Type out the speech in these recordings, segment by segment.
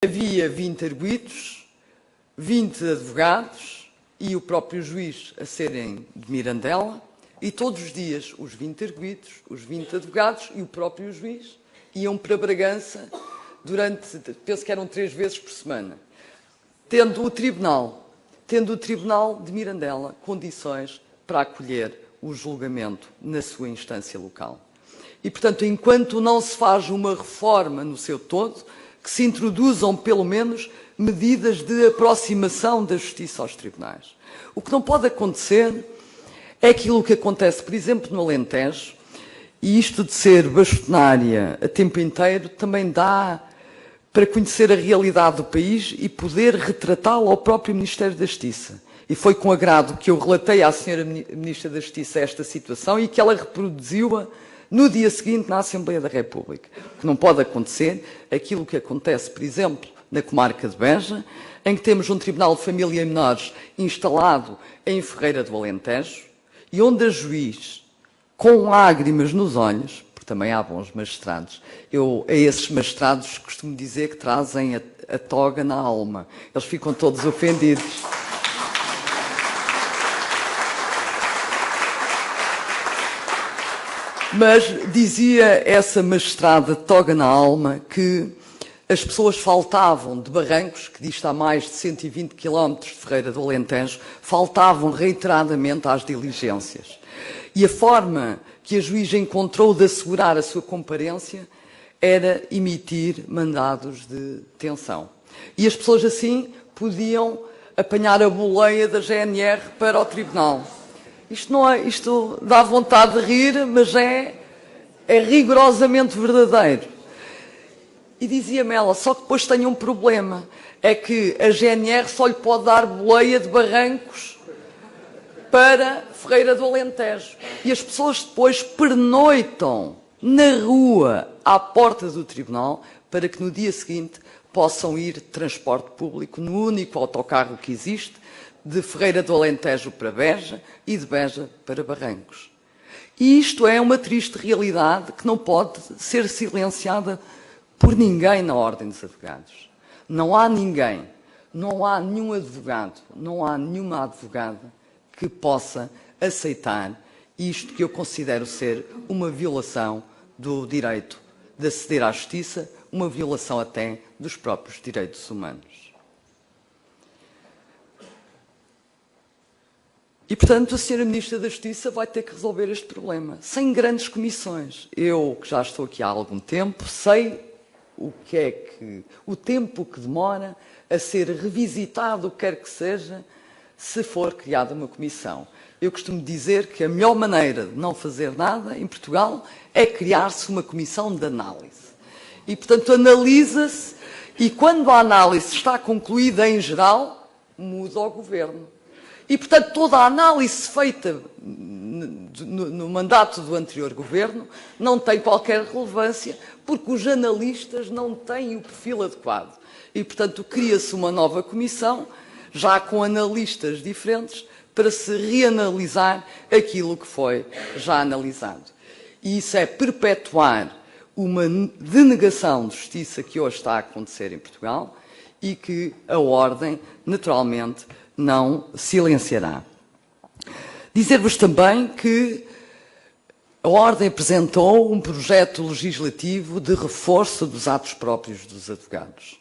Havia 20 arguidos, 20 advogados e o próprio juiz a serem de Mirandela, e todos os dias os 20 arguidos, os 20 advogados e o próprio juiz iam para Bragança durante, penso que eram 3 vezes por semana, tendo o Tribunal de Mirandela condições para acolher o julgamento na sua instância local. E, portanto, enquanto não se faz uma reforma no seu todo, que se introduzam, pelo menos, medidas de aproximação da justiça aos tribunais. O que não pode acontecer é aquilo que acontece, por exemplo, no Alentejo, e isto de ser bastonária a tempo inteiro também dá para conhecer a realidade do país e poder retratá-la ao próprio Ministério da Justiça. E foi com agrado que eu relatei à Sra. Ministra da Justiça esta situação e que ela reproduziu-a no dia seguinte na Assembleia da República. O que não pode acontecer é aquilo que acontece, por exemplo, na comarca de Beja, em que temos um Tribunal de Família e Menores instalado em Ferreira do Alentejo e onde a juiz, com lágrimas nos olhos, porque também há bons magistrados, eu a esses magistrados costumo dizer que trazem a toga na alma. Eles ficam todos ofendidos. Mas dizia essa magistrada toga na alma que as pessoas faltavam de Barrancos, que dista a mais de 120 km de Ferreira do Alentejo, faltavam reiteradamente às diligências. E a forma que a juíza encontrou de assegurar a sua comparência era emitir mandados de detenção. E as pessoas assim podiam apanhar a boleia da GNR para o tribunal. Isto dá vontade de rir, mas é rigorosamente verdadeiro. E dizia-me ela, só que depois tem um problema, é que a GNR só lhe pode dar boleia de Barrancos para Ferreira do Alentejo. E as pessoas depois pernoitam na rua, à porta do tribunal, para que no dia seguinte possam ir de transporte público no único autocarro que existe, de Ferreira do Alentejo para Beja e de Beja para Barrancos. E isto é uma triste realidade que não pode ser silenciada por ninguém na Ordem dos Advogados. Não há ninguém, não há nenhum advogado, não há nenhuma advogada que possa aceitar isto que eu considero ser uma violação do direito de aceder à justiça, uma violação até dos próprios direitos humanos. E, portanto, a Sra. Ministra da Justiça vai ter que resolver este problema, sem grandes comissões. Eu, que já estou aqui há algum tempo, sei o tempo que demora a ser revisitado, o que quer que seja, se for criada uma comissão. Eu costumo dizer que a melhor maneira de não fazer nada em Portugal é criar-se uma comissão de análise. E, portanto, analisa-se e, quando a análise está concluída em geral, muda o governo. E, portanto, toda a análise feita no mandato do anterior governo não tem qualquer relevância, porque os analistas não têm o perfil adequado. E, portanto, cria-se uma nova comissão, já com analistas diferentes, para se reanalisar aquilo que foi já analisado. E isso é perpetuar uma denegação de justiça que hoje está a acontecer em Portugal e que a Ordem, naturalmente, não silenciará. Dizer-vos também que a Ordem apresentou um projeto legislativo de reforço dos atos próprios dos advogados.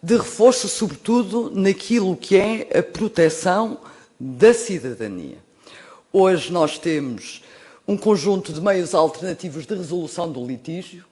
De reforço, sobretudo, naquilo que é a proteção da cidadania. Hoje nós temos um conjunto de meios alternativos de resolução do litígio,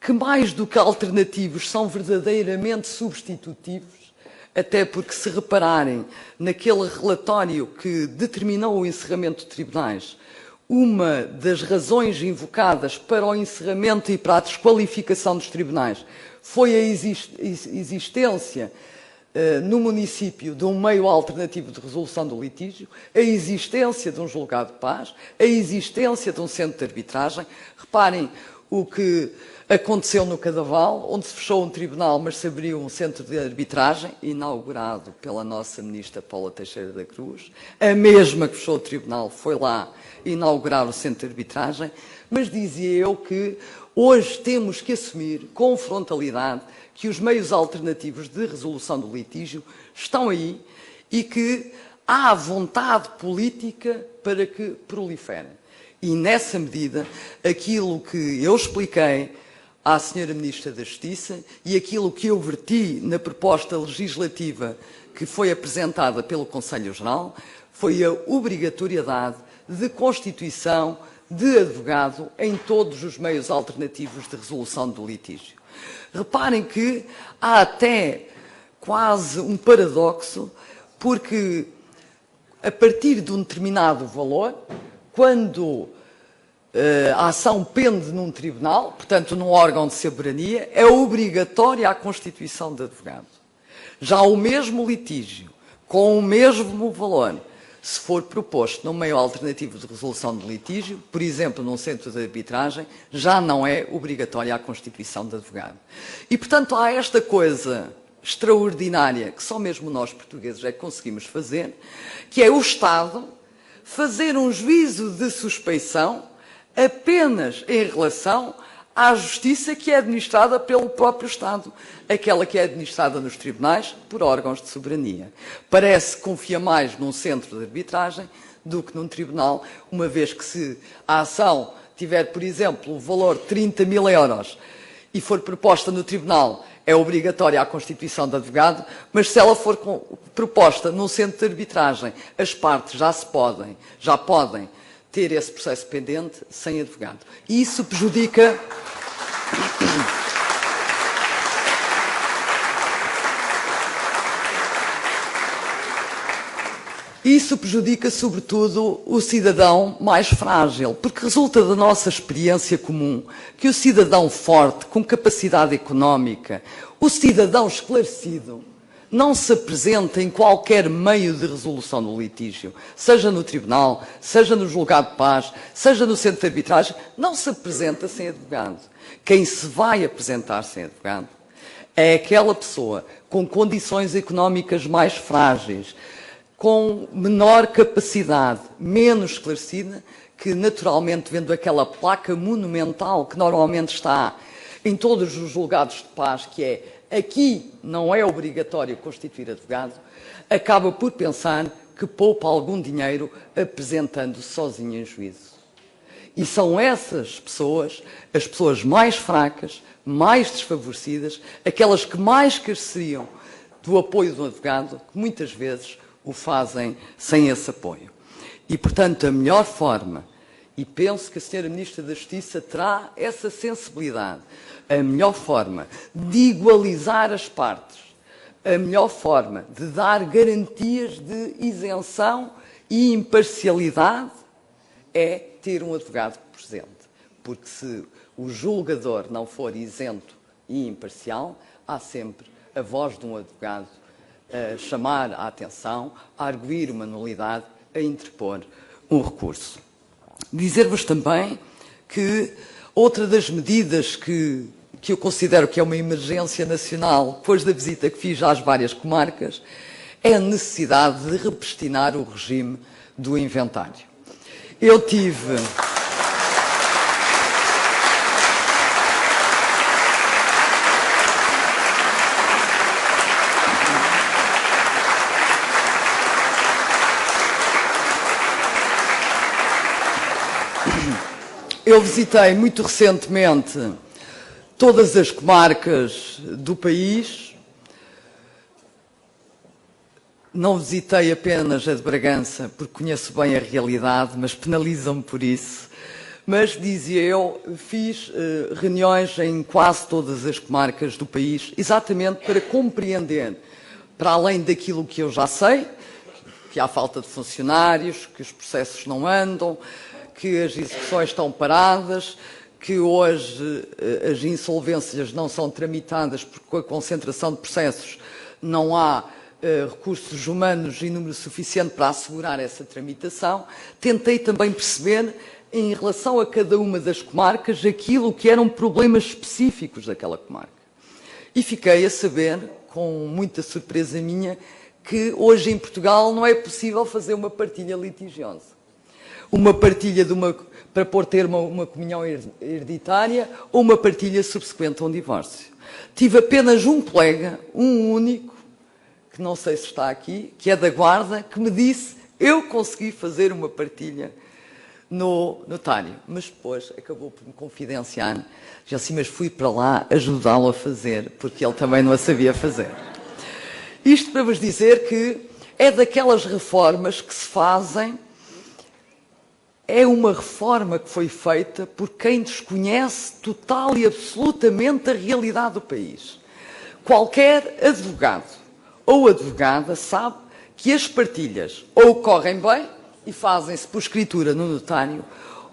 que mais do que alternativos são verdadeiramente substitutivos, até porque, se repararem naquele relatório que determinou o encerramento de tribunais, uma das razões invocadas para o encerramento e para a desqualificação dos tribunais foi a existência no município de um meio alternativo de resolução do litígio, a existência de um julgado de paz, a existência de um centro de arbitragem. Reparem o que aconteceu no Cadaval, onde se fechou um tribunal, mas se abriu um centro de arbitragem, inaugurado pela nossa ministra Paula Teixeira da Cruz. A mesma que fechou o tribunal foi lá inaugurar o centro de arbitragem. Mas dizia eu que hoje temos que assumir com frontalidade que os meios alternativos de resolução do litígio estão aí e que há vontade política para que proliferem. E, nessa medida, aquilo que eu expliquei à Sra. Ministra da Justiça e aquilo que eu verti na proposta legislativa que foi apresentada pelo Conselho-Geral foi a obrigatoriedade de constituição de advogado em todos os meios alternativos de resolução do litígio. Reparem que há até quase um paradoxo, porque a partir de um determinado valor, quando a ação pende num tribunal, portanto num órgão de soberania, é obrigatória a constituição de advogado. Já o mesmo litígio, com o mesmo valor, se for proposto num meio alternativo de resolução de litígio, por exemplo, num centro de arbitragem, já não é obrigatória a constituição de advogado. E, portanto, há esta coisa extraordinária que só mesmo nós portugueses é que conseguimos fazer, que é o Estado fazer um juízo de suspeição apenas em relação à justiça que é administrada pelo próprio Estado, aquela que é administrada nos tribunais por órgãos de soberania. Parece que confia mais num centro de arbitragem do que num tribunal, uma vez que se a ação tiver, por exemplo, o valor de 30 mil euros e for proposta no tribunal, é obrigatória a constituição de advogado, mas se ela for proposta num centro de arbitragem, as partes já podem ter esse processo pendente sem advogado. E isso prejudica... Isso prejudica, sobretudo, o cidadão mais frágil, porque resulta da nossa experiência comum que o cidadão forte, com capacidade económica, o cidadão esclarecido, não se apresenta em qualquer meio de resolução do litígio, seja no tribunal, seja no julgado de paz, seja no centro de arbitragem, não se apresenta sem advogado. Quem se vai apresentar sem advogado é aquela pessoa com condições económicas mais frágeis, com menor capacidade, menos esclarecida, que naturalmente, vendo aquela placa monumental que normalmente está em todos os julgados de paz, que é aqui não é obrigatório constituir advogado, acaba por pensar que poupa algum dinheiro apresentando-se sozinho em juízo. E são essas pessoas, as pessoas mais fracas, mais desfavorecidas, aquelas que mais careceriam do apoio do advogado, que muitas vezes o fazem sem esse apoio. E, portanto, a melhor forma, e penso que a Sra. Ministra da Justiça terá essa sensibilidade, a melhor forma de igualizar as partes, a melhor forma de dar garantias de isenção e imparcialidade é ter um advogado presente. Porque se o julgador não for isento e imparcial, há sempre a voz de um advogado a chamar a atenção, a arguir uma nulidade, a interpor um recurso. Dizer-vos também que outra das medidas que eu considero que é uma emergência nacional, depois da visita que fiz às várias comarcas, é a necessidade de repristinar o regime do inventário. Eu tive... Eu visitei muito recentemente todas as comarcas do país. Não visitei apenas a de Bragança, porque conheço bem a realidade, mas penalizam-me por isso. Mas, dizia eu, fiz reuniões em quase todas as comarcas do país, exatamente para compreender, para além daquilo que eu já sei, que há falta de funcionários, que os processos não andam, que as execuções estão paradas, que hoje as insolvências não são tramitadas porque com a concentração de processos não há recursos humanos em número suficiente para assegurar essa tramitação. Tentei também perceber, em relação a cada uma das comarcas, aquilo que eram problemas específicos daquela comarca. E fiquei a saber, com muita surpresa minha, que hoje em Portugal não é possível fazer uma partilha litigiosa. Uma partilha para ter uma comunhão hereditária ou uma partilha subsequente a um divórcio. Tive apenas um colega, um único, que não sei se está aqui, que é da Guarda, que me disse: eu consegui fazer uma partilha no notário, mas depois acabou por me confidenciar. Já assim, mas fui para lá ajudá-lo a fazer, porque ele também não a sabia fazer. Isto para vos dizer que é daquelas reformas que se fazem, é uma reforma que foi feita por quem desconhece total e absolutamente a realidade do país. Qualquer advogado ou advogada sabe que as partilhas ou correm bem e fazem-se por escritura no notário,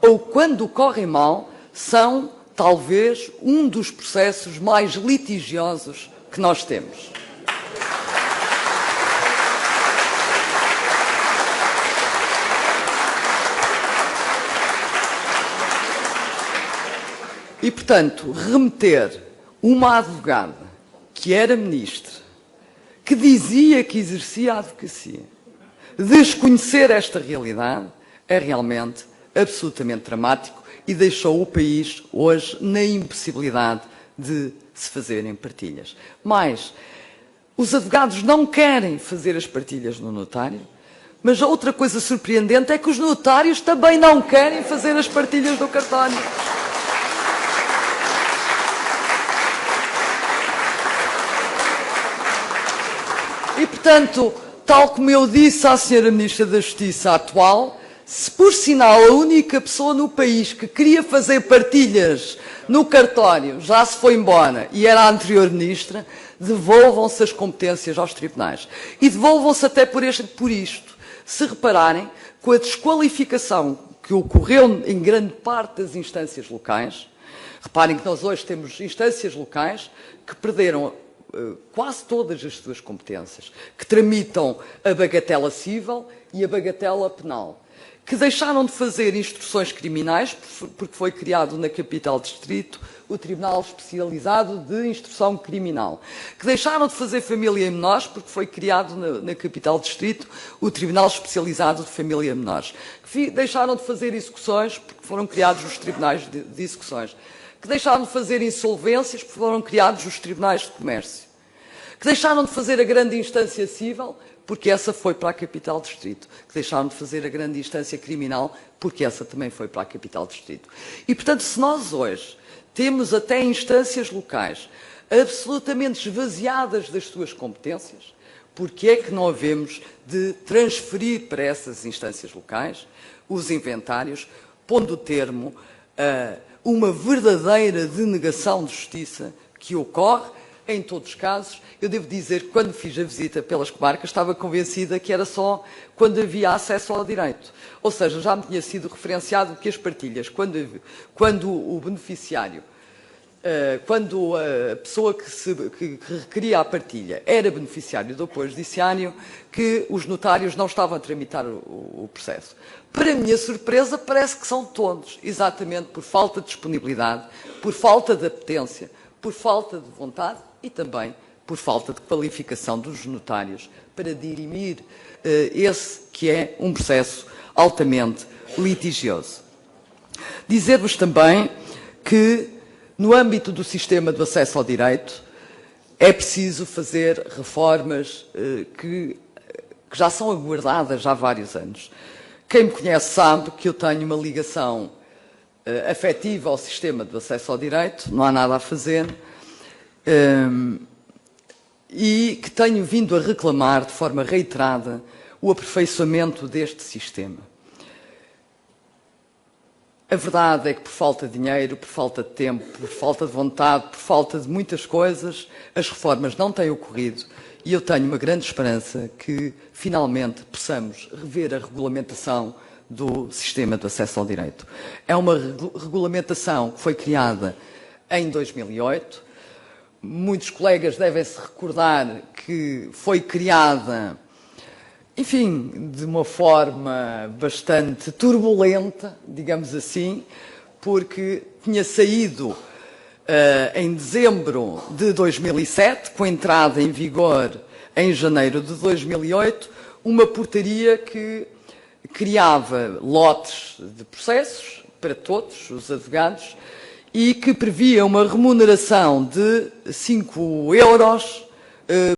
ou quando correm mal, são talvez um dos processos mais litigiosos que nós temos. E, portanto, remeter uma advogada que era ministra, que dizia que exercia a advocacia, desconhecer esta realidade é realmente absolutamente dramático e deixou o país hoje na impossibilidade de se fazerem partilhas. Mas os advogados não querem fazer as partilhas no notário, mas outra coisa surpreendente é que os notários também não querem fazer as partilhas no cartório. E, portanto, tal como eu disse à Sra. Ministra da Justiça atual, se por sinal a única pessoa no país que queria fazer partilhas no cartório já se foi embora e era a anterior Ministra, devolvam-se as competências aos tribunais. E devolvam-se até por isto. Se repararem, com a desqualificação que ocorreu em grande parte das instâncias locais, reparem que nós hoje temos instâncias locais que perderam quase todas as suas competências, que tramitam a bagatela civil e a bagatela penal, que deixaram de fazer instruções criminais, porque foi criado na capital distrito o Tribunal Especializado de Instrução Criminal, que deixaram de fazer família em menores, porque foi criado na capital distrito o Tribunal Especializado de Família em Menores, que deixaram de fazer execuções, porque foram criados os tribunais de execuções, que deixaram de fazer insolvências, porque foram criados os tribunais de comércio, que deixaram de fazer a grande instância civil, porque essa foi para a capital distrito, que deixaram de fazer a grande instância criminal, porque essa também foi para a capital distrito. E, portanto, se nós hoje temos até instâncias locais absolutamente esvaziadas das suas competências, porque é que não havemos de transferir para essas instâncias locais os inventários, pondo termo a uma verdadeira denegação de justiça que ocorre em todos os casos? Eu devo dizer que quando fiz a visita pelas comarcas estava convencida que era só quando havia acesso ao direito. Ou seja, já me tinha sido referenciado que as partilhas, quando o beneficiário, quando a pessoa que requeria a partilha era beneficiário do apoio judiciário, que os notários não estavam a tramitar o processo. Para minha surpresa, parece que são todos, exatamente por falta de disponibilidade, por falta de apetência, por falta de vontade e também por falta de qualificação dos notários para dirimir esse que é um processo altamente litigioso. Dizer-vos também que, no âmbito do sistema do acesso ao direito, é preciso fazer reformas que já são aguardadas há vários anos. Quem me conhece sabe que eu tenho uma ligação afetiva ao sistema do acesso ao direito, não há nada a fazer, e que tenho vindo a reclamar de forma reiterada o aperfeiçoamento deste sistema. A verdade é que, por falta de dinheiro, por falta de tempo, por falta de vontade, por falta de muitas coisas, as reformas não têm ocorrido e eu tenho uma grande esperança que, finalmente, possamos rever a regulamentação do sistema de acesso ao direito. É uma regulamentação que foi criada em 2008. Muitos colegas devem se recordar que foi criada, enfim, de uma forma bastante turbulenta, digamos assim, porque tinha saído em dezembro de 2007, com entrada em vigor em janeiro de 2008, uma portaria que criava lotes de processos para todos os advogados e que previa uma remuneração de 5 euros